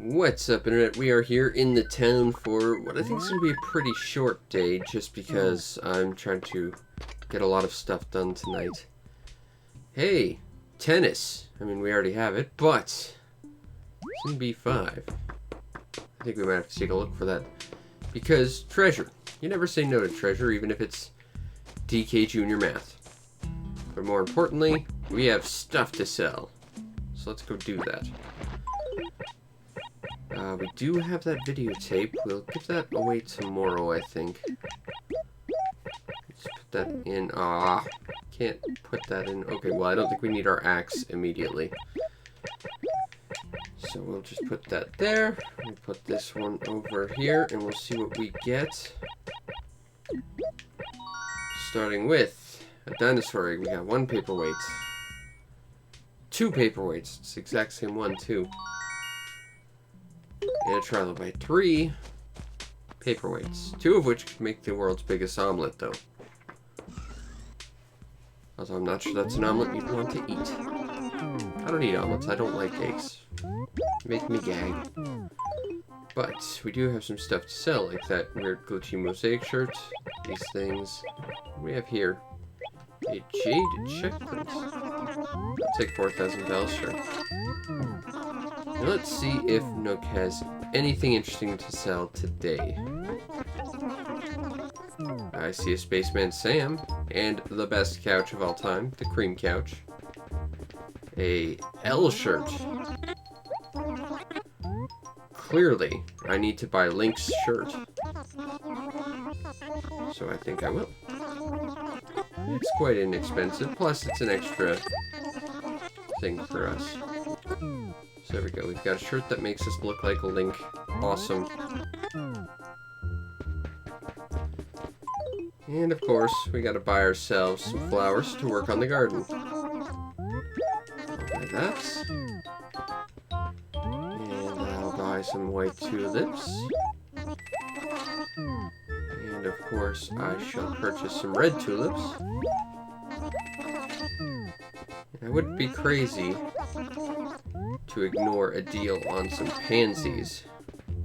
What's up, Internet? We are here in the town for what I think is going to be a pretty short day, just because I'm trying to get a lot of stuff done tonight. Hey, tennis. I mean, we already have it, but it's in B5. I think we might have to take a look for that. Because treasure. You never say no to treasure, even if it's DK Junior Math. But more importantly, we have stuff to sell. So let's go do that. We do have that videotape. We'll give that away tomorrow, I think. Let's put that in. Can't put that in. Okay, well, I don't think we need our axe immediately. So we'll just put that there. We'll put this one over here, and we'll see what we get. Starting with a dinosaur egg. We got 1 paperweight. 2 paperweights. It's the exact same one, too. And a trilobite. 3 paperweights. 2 of which could make the world's biggest omelet, though. Although I'm not sure that's an omelet you'd want to eat. I don't eat omelets. I don't like eggs. They make me gag. But we do have some stuff to sell, like that weird glitchy mosaic shirt. These things. What do we have here? A jade checklet. I'll take 4,000 bells, sure. Now let's see if Nook has anything interesting to sell today. I see a Spaceman Sam, and the best couch of all time, the cream couch. A L shirt. Clearly, I need to buy Link's shirt. So I think I will. It's quite inexpensive, plus it's an extra thing for us. So there we go, we've got a shirt that makes us look like Link. Awesome. And of course, we gotta buy ourselves some flowers to work on the garden. I'll buy that. And I'll buy some white tulips. And of course, I shall purchase some red tulips. And I wouldn't be crazy to ignore a deal on some pansies.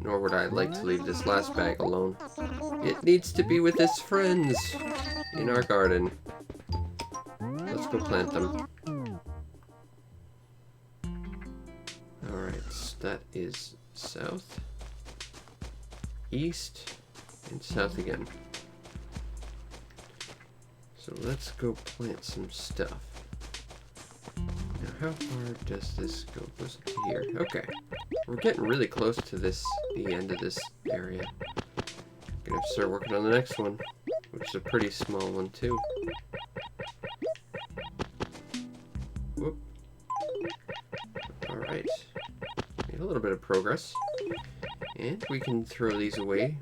Nor would I like to leave this last bag alone. It needs to be with its friends in our garden. Let's go plant them. Alright, that is south, east, and south again. So let's go plant some stuff. Now, how far does this go? Goes up to here. Okay. We're getting really close to the end of this area. Gonna have to start working on the next one, which is a pretty small one, too. Whoop. Alright. Made a little bit of progress. And we can throw these away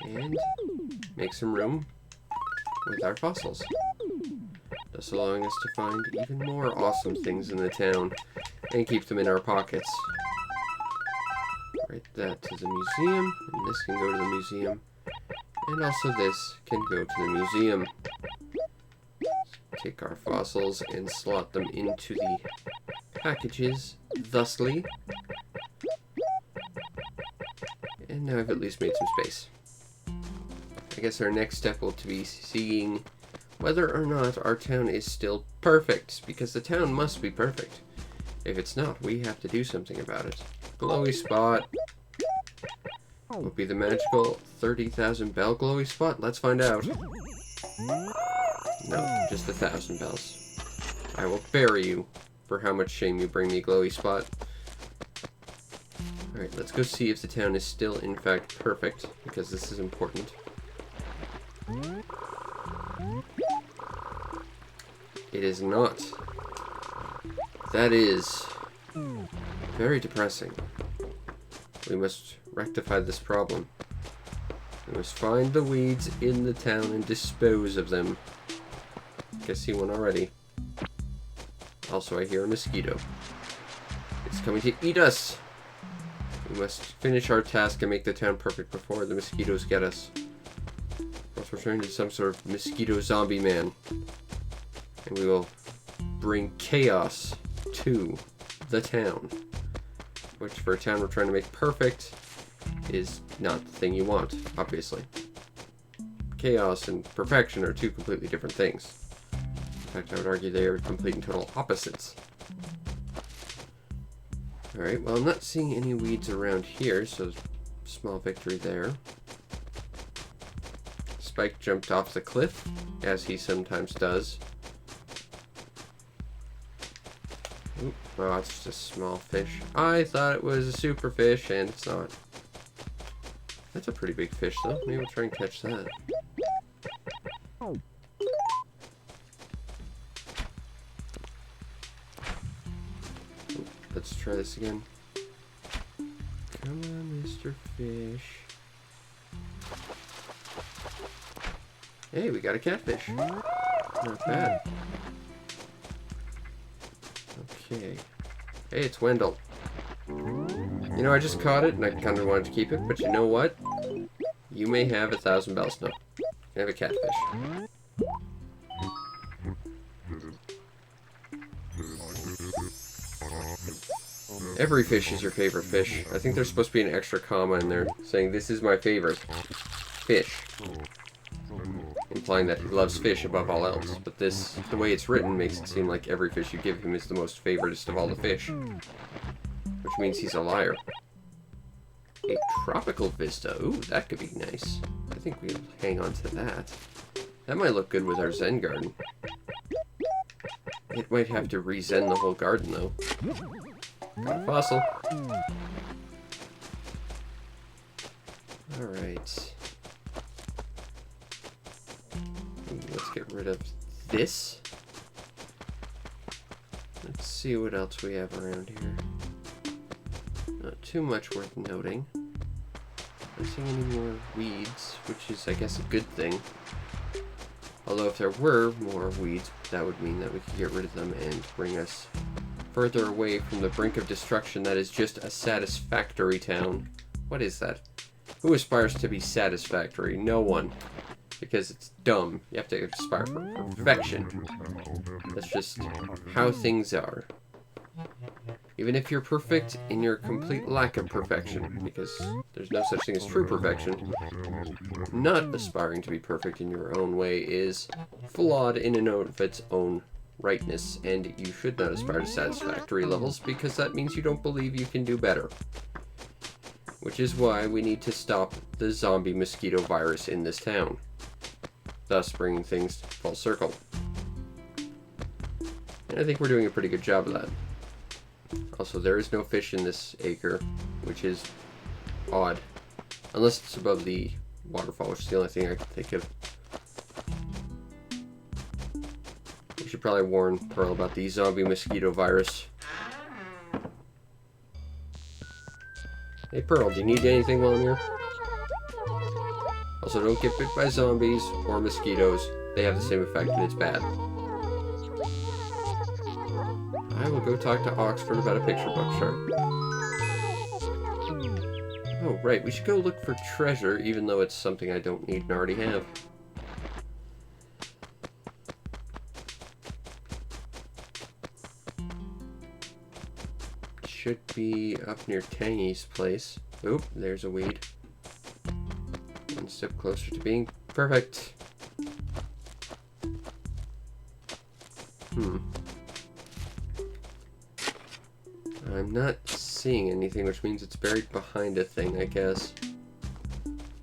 and make some room with our fossils. Thus allowing us to find even more awesome things in the town and keep them in our pockets. Write that to the museum, and this can go to the museum, and also this can go to the museum. Take our fossils and slot them into the packages thusly. And now I've at least made some space. I guess our next step will be seeing whether or not our town is still perfect, because the town must be perfect. If it's not, we have to do something about it. Glowy spot. Will be the magical 30,000 bell glowy spot? Let's find out. No, just 1,000 bells. I will bury you for how much shame you bring me, glowy spot. Alright, let's go see if the town is still in fact perfect, because this is important. It is not. That is very depressing. We must rectify this problem. We must find the weeds in the town and dispose of them. I see one already. Also, I hear a mosquito. It's coming to eat us. We must finish our task and make the town perfect before the mosquitoes get us. Or we're turning into some sort of mosquito zombie man. And we will bring chaos to the town. which for a town we're trying to make perfect is not the thing you want, obviously. Chaos and perfection are two completely different things. In fact, I would argue they are complete and total opposites. Alright, well, I'm not seeing any weeds around here, so small victory there. Spike jumped off the cliff, as he sometimes does. Oop, oh, it's just a small fish. I thought it was a super fish, and it's not. That's a pretty big fish, though. Maybe we'll try and catch that. Oop, let's try this again. Come on, Mr. Fish. Hey, we got a catfish. Not bad. Okay. Hey, it's Wendell. You know, I just caught it, and I kind of wanted to keep it, but you know what? You may have 1,000 bells now. You have a catfish. Every fish is your favorite fish. I think there's supposed to be an extra comma in there saying, this is my favorite fish. Implying that he loves fish above all else. But this, the way it's written, makes it seem like every fish you give him is the most favoritist of all the fish. Which means he's a liar. A tropical vista. Ooh, that could be nice. I think we'll hang on to that. That might look good with our Zen garden. It might have to re-Zen the whole garden, though. Got a fossil. Alright. Let's get rid of this. Let's see what else we have around here. Not too much worth noting. Not seeing any more weeds, which is, I guess, a good thing. Although if there were more weeds, that would mean that we could get rid of them and bring us further away from the brink of destruction that is just a satisfactory town. What is that? Who aspires to be satisfactory? No one. Because it's dumb. You have to aspire for perfection. That's just how things are. Even if you're perfect in your complete lack of perfection, because there's no such thing as true perfection, not aspiring to be perfect in your own way is flawed in and of its own rightness, and you should not aspire to satisfactory levels, because that means you don't believe you can do better. Which is why we need to stop the zombie mosquito virus in this town, thus bringing things full circle. And I think we're doing a pretty good job of that. Also, there is no fish in this acre, which is odd. Unless it's above the waterfall, which is the only thing I can think of. We should probably warn Pearl about the zombie mosquito virus. Hey Pearl, do you need anything while I'm here? Also, don't get bit by zombies or mosquitoes. They have the same effect and it's bad. I will go talk to Oxford about a picture book, sure. Oh, right, we should go look for treasure, even though it's something I don't need and already have. Should be up near Tangy's place. Oop, there's a weed. One step closer to being perfect. I'm not seeing anything, which means it's buried behind a thing, I guess.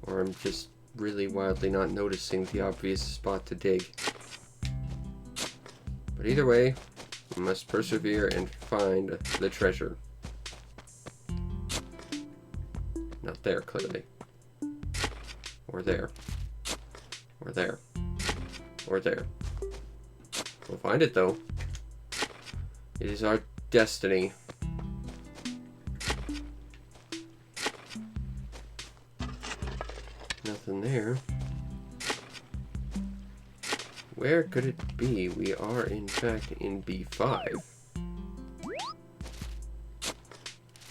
Or I'm just really wildly not noticing the obvious spot to dig. But either way, we must persevere and find the treasure. Not there, clearly. Or there. Or there. Or there. We'll find it, though. It is our destiny. Nothing there. Where could it be? We are, in fact, in B5.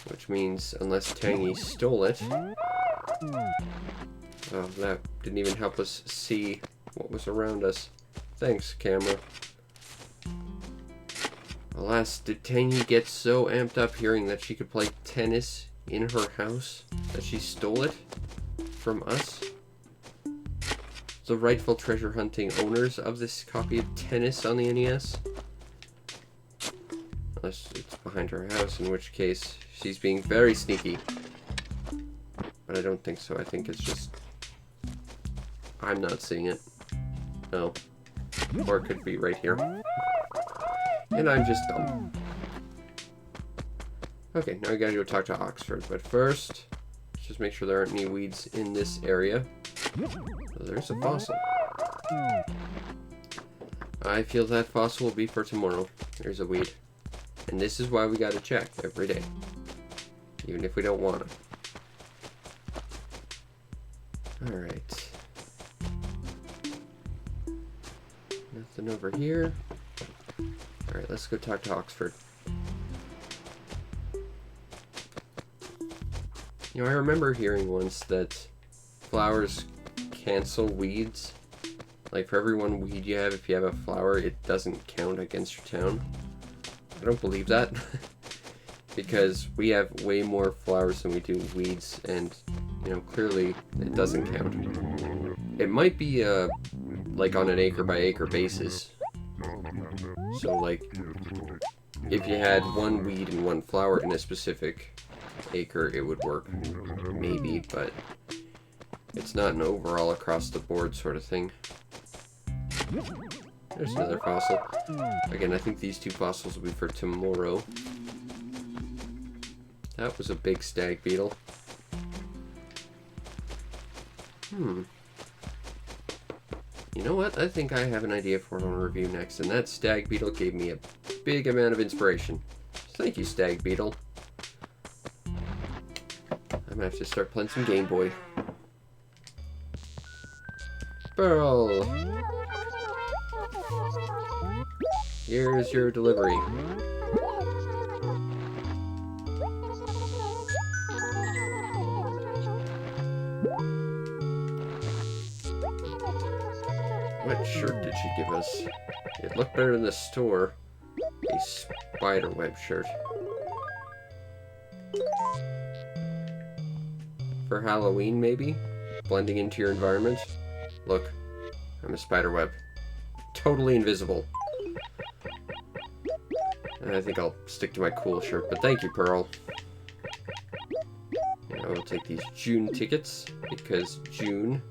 Which means, unless Tangy stole it... Oh, that didn't even help us see what was around us. Thanks, camera. Alas, did Tangy get so amped up hearing that she could play tennis in her house that she stole it from us? The rightful treasure hunting owners of this copy of Tennis on the NES? Unless it's behind her house, in which case she's being very sneaky. But I don't think so. I think it's just I'm not seeing it. No. Or it could be right here. And I'm just dumb. Okay, now we gotta go talk to Oxford. But first, let's just make sure there aren't any weeds in this area. Oh, there's a fossil. I feel that fossil will be for tomorrow. There's a weed. And this is why we gotta check every day. Even if we don't wanna. Alright. Nothing over here. Alright, let's go talk to Oxford. You know, I remember hearing once that flowers cancel weeds. Like, for every one weed you have, if you have a flower, it doesn't count against your town. I don't believe that. Because we have way more flowers than we do weeds, and, you know, clearly it doesn't count. It might be, like, on an acre-by-acre basis. So, like, if you had one weed and one flower in a specific acre, it would work. Maybe, but it's not an overall across-the-board sort of thing. There's another fossil. Again, I think these two fossils will be for tomorrow. That was a big stag beetle. You know what? I think I have an idea for what I want to review next, and that stag beetle gave me a big amount of inspiration. So thank you, stag beetle. I'm gonna have to start playing some Game Boy. Pearl! Here's your delivery. What shirt did she give us? It looked better in the store. A spiderweb shirt. For Halloween, maybe? Blending into your environment? Look, I'm a spiderweb. Totally invisible. And I think I'll stick to my cool shirt, but thank you, Pearl. And I will take these June tickets, because June.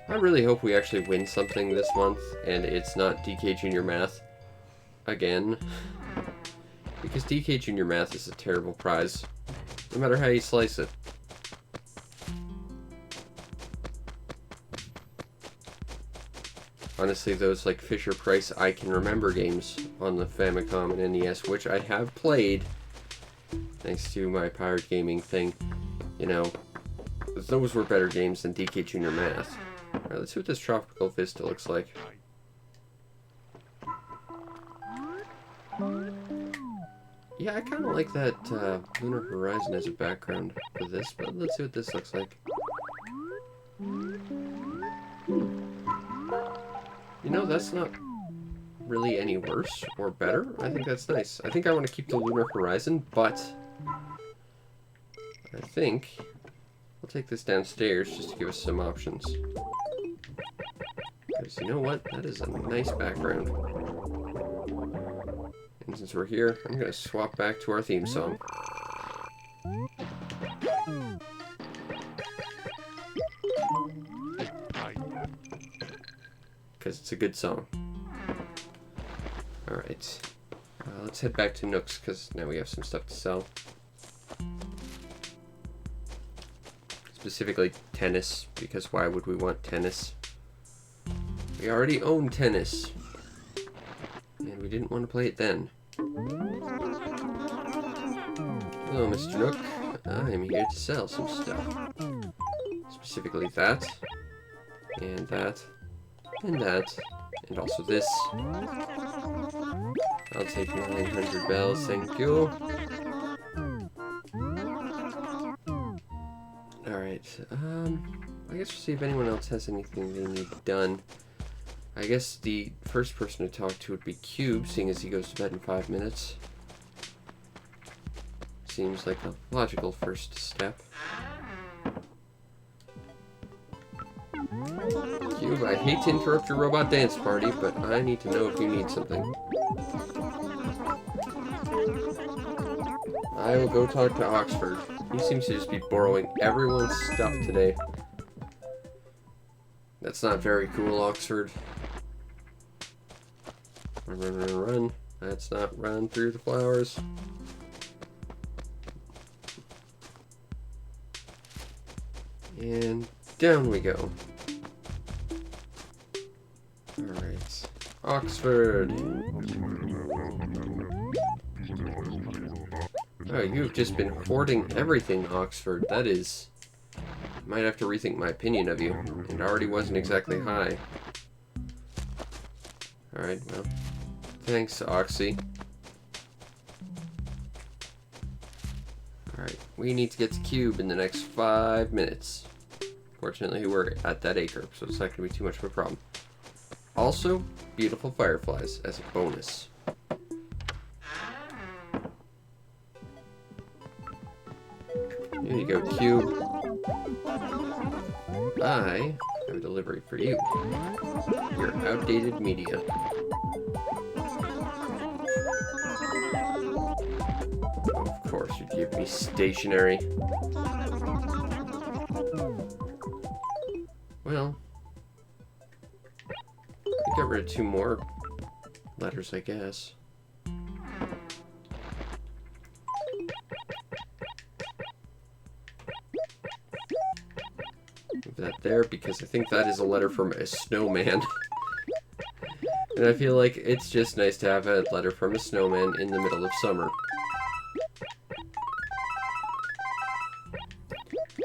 I really hope we actually win something this month, and it's not DK Junior Math again. Because DK Junior Math is a terrible prize, no matter how you slice it. Honestly, those like Fisher-Price I Can Remember games on the Famicom and NES, which I have played, thanks to my pirate gaming thing, you know, those were better games than DK Junior Math. Alright, let's see what this Tropical Vista looks like. Yeah, I kind of like that Lunar Horizon as a background for this, but let's see what this looks like. You know, that's not really any worse or better. I think that's nice. I think I want to keep the Lunar Horizon, but I think I'll take this downstairs just to give us some options. Because you know what? That is a nice background. And since we're here, I'm going to swap back to our theme song. Because it's a good song. Alright. Let's head back to Nook's, because now we have some stuff to sell. Specifically tennis, because why would we want tennis? We already own tennis. And we didn't want to play it then. Hello, Mr. Nook. I'm here to sell some stuff. Specifically that. And that. And that. And also this. I'll take 900 bells, thank you. Alright, I guess we'll see if anyone else has anything they need done. I guess the first person to talk to would be Cube, seeing as he goes to bed in 5 minutes. Seems like a logical first step. Cube, I hate to interrupt your robot dance party, but I need to know if you need something. I will go talk to Oxford. He seems to just be borrowing everyone's stuff today. That's not very cool, Oxford. Run, run, run, run. Let's not run through the flowers. And down we go. Alright. Oxford. Oh, you've just been hoarding everything, Oxford. That is... Might have to rethink my opinion of you. It already wasn't exactly high. Alright, well. Thanks, Oxy. Alright, we need to get to Cube in the next 5 minutes. Fortunately, we're at that acre, so it's not going to be too much of a problem. Also, beautiful fireflies as a bonus. Here you go, Cube. I have a delivery for you. Your outdated media. Of course, you'd give me stationery. Well, I got rid of 2 more letters, I guess. Move that there, because I think that is a letter from a snowman. And I feel like it's just nice to have a letter from a snowman in the middle of summer.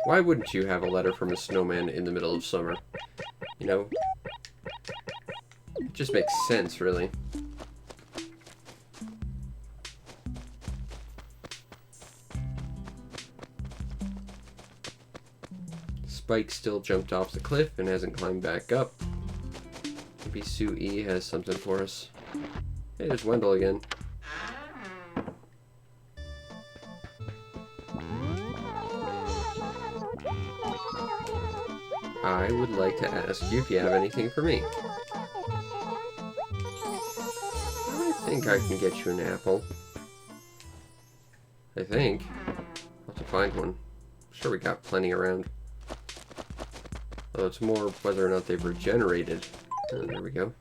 Why wouldn't you have a letter from a snowman in the middle of summer? You know, it just makes sense, really. Spike still jumped off the cliff and hasn't climbed back up. Maybe Sue E has something for us. Hey, there's Wendell again. I would like to ask you if you have anything for me. I think I can get you an apple. I think. I'll have to find one. I'm sure we got plenty around. Though it's more whether or not they've regenerated. Oh, there we go.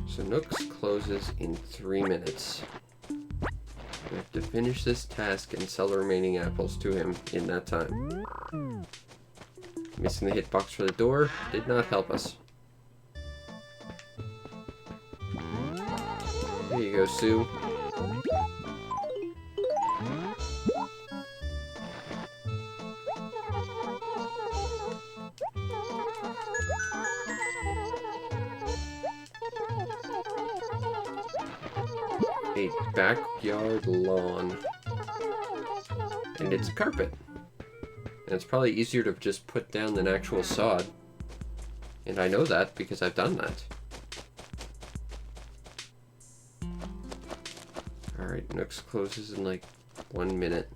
So Nooks closes in 3 minutes. We have to finish this task and sell the remaining apples to him in that time. Missing the hitbox for the door did not help us. Here you go, Sue. A backyard lawn. And it's carpet. And it's probably easier to just put down than actual sod. And I know that because I've done that. Alright, Nooks closes in like 1 minute.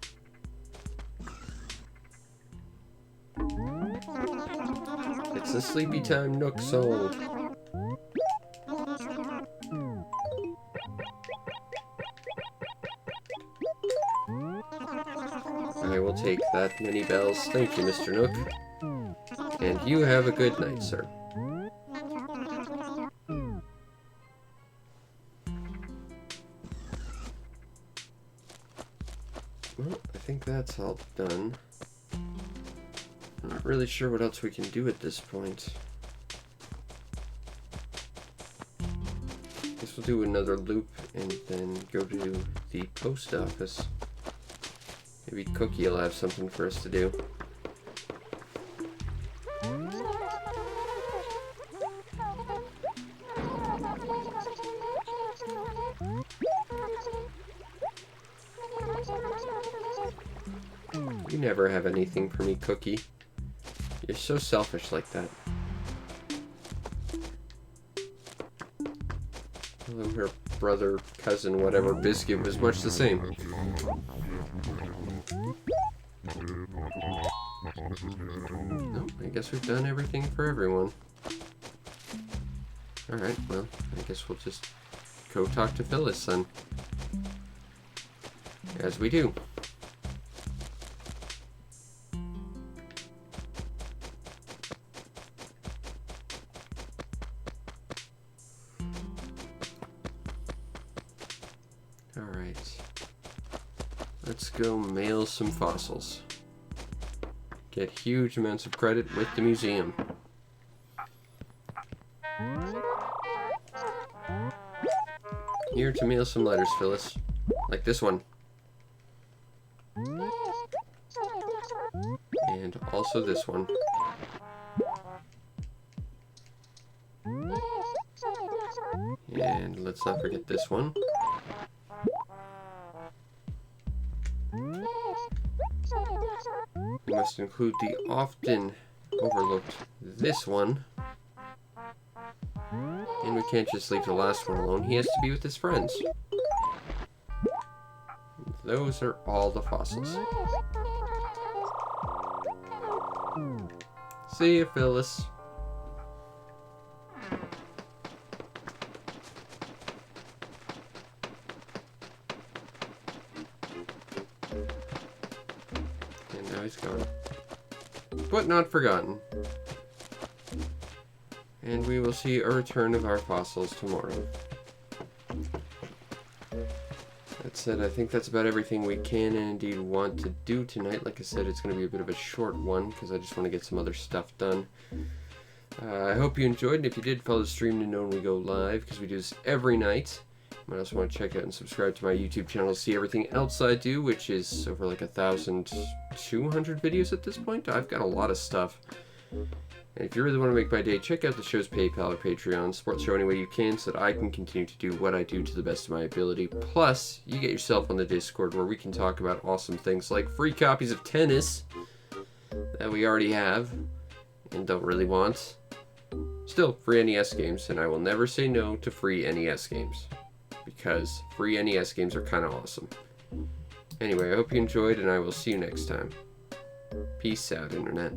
It's the sleepy time Nook song. I will take that many bells. Thank you, Mr. Nook. And you have a good night, sir. Well, I think that's all done. I'm not really sure what else we can do at this point. Guess we'll do another loop and then go to the post office. Maybe Cookie will have something for us to do. You never have anything for me, Cookie. They're so selfish like that. Although her brother, cousin, whatever, Biscuit was much the same. Nope, I guess we've done everything for everyone. Alright, well, I guess we'll just go talk to Phyllis then. As we do. Alright. Let's go mail some fossils. Get huge amounts of credit with the museum. Here to mail some letters, Phyllis. Like this one. And also this one. And let's not forget this one. We must include the often overlooked this one. And we can't just leave the last one alone. He has to be with his friends. Those are all the fossils. See you, Phyllis. And now he's gone. But not forgotten. And we will see a return of our fossils tomorrow. That said, I think that's about everything we can and indeed want to do tonight. Like I said, it's going to be a bit of a short one because I just want to get some other stuff done. I hope you enjoyed, and if you did, follow the stream to know when we go live because we do this every night. You might also want to check out and subscribe to my YouTube channel to see everything else I do, which is over like 1,200 videos at this point. I've got a lot of stuff. And if you really want to make my day, check out the show's PayPal or Patreon. Support the show any way you can so that I can continue to do what I do to the best of my ability. Plus, you get yourself on the Discord where we can talk about awesome things like free copies of tennis that we already have and don't really want. Still, free NES games, and I will never say no to free NES games because free NES games are kind of awesome. Anyway, I hope you enjoyed, and I will see you next time. Peace out, Internet.